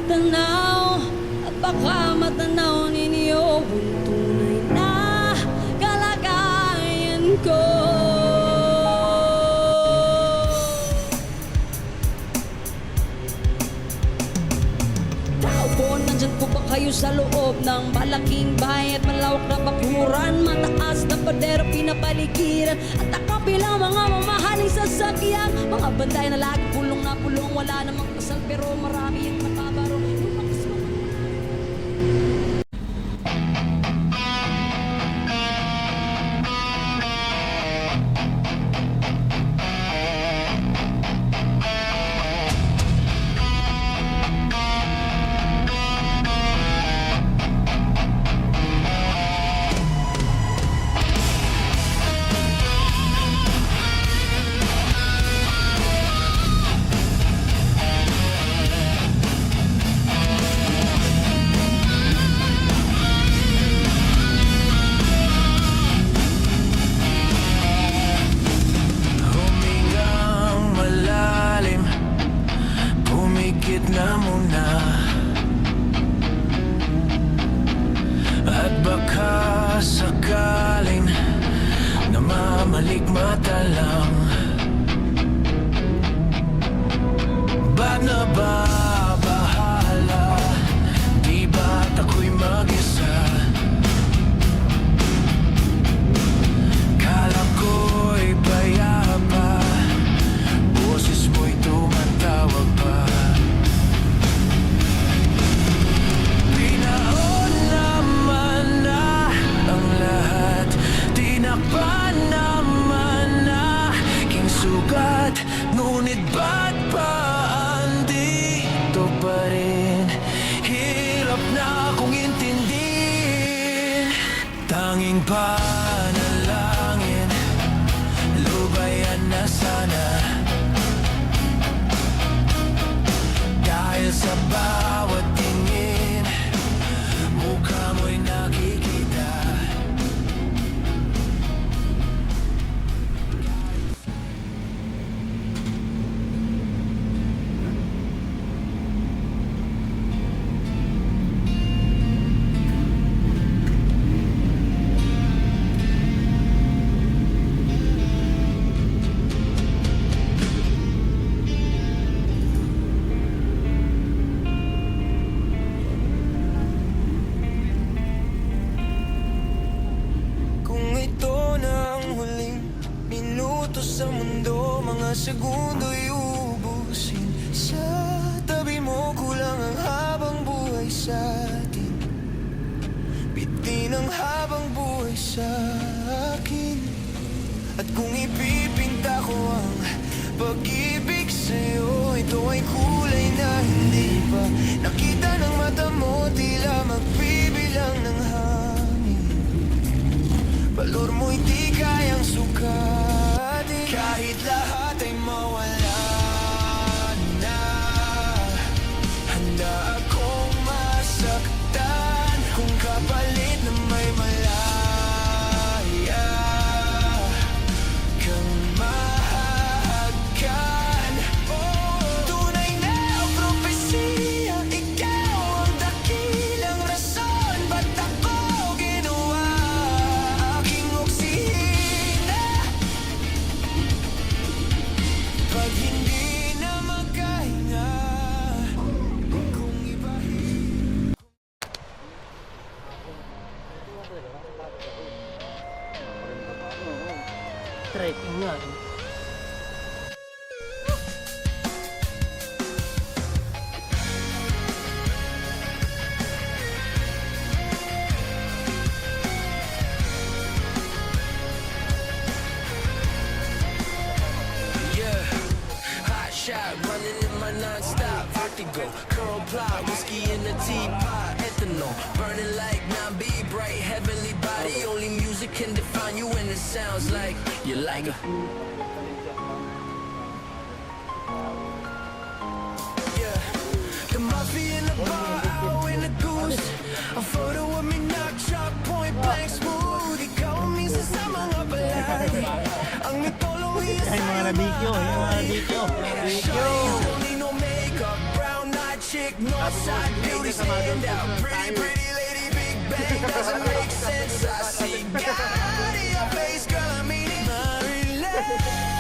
tanaw at baka matanaw ninyo ang tunay na kalagayan ko. Tao po, nandyan po ba kayo sa loob ng malaking bahay at malawak na bakuran? Mataas na pader pinapaligiran at nakapilang mga mamahaling sasakyan. Mga banday na lagi pulong na pulong, wala namang kasal pero marami ang nakabaro. Na muna at baka sakaling namamalikmata lang. Ba't nababahala? Di ba't ako'y mag-isa? Kala ko'y payapa, boses mo'y tumatawag pa. Ngunit ba't pa andito pa rin? Hirap na akong intindihin. Tanging panalangin, lubayan na sana. Dahil sa bawat tingin, mukha mo'y nakikita. Sa mundo, mga segundo'y ubusin. Sa tabi mo, kulang ang habang buhay sa atin. Bitin ang habang buhay sa akin. At kung ipipinta ko ang pag-ibig sa'yo, ito ay kulay na hindi pa nakita ng mata mo. Tila magbibilang ng hangin. Valor mo'y di kayang sukat. Kahit lahat ay mawala na, handa akong masaktan kung kapalit na may malaya kang mahahagkan. Tunay na propesiya, ikaw ang dakilang rason ba't ako ginawa aking oksihina. Pag hindi na magkahinga, kung ibahin. Trekking nga. Running in my non-stop vertigo, curl plot, whiskey in the teapot, ethanol, burning like 9B, bright heavenly body. Only music can define you, and it sounds like you like her. Yeah, the mafia in the bar, oh, in the goose. A photo of me knock chop, point blank smooth. Ikaw ang minsan sa mga balay. Ang mitolong iya Ay, mga radikyo, ay, mga radikyo. Shawty, don't need no makeup, brown eyed chick, Northside beauty stand out. Pretty, pretty lady, Big Bang doesn't make sense. I see God in your face, girl, I mean it. Maryland.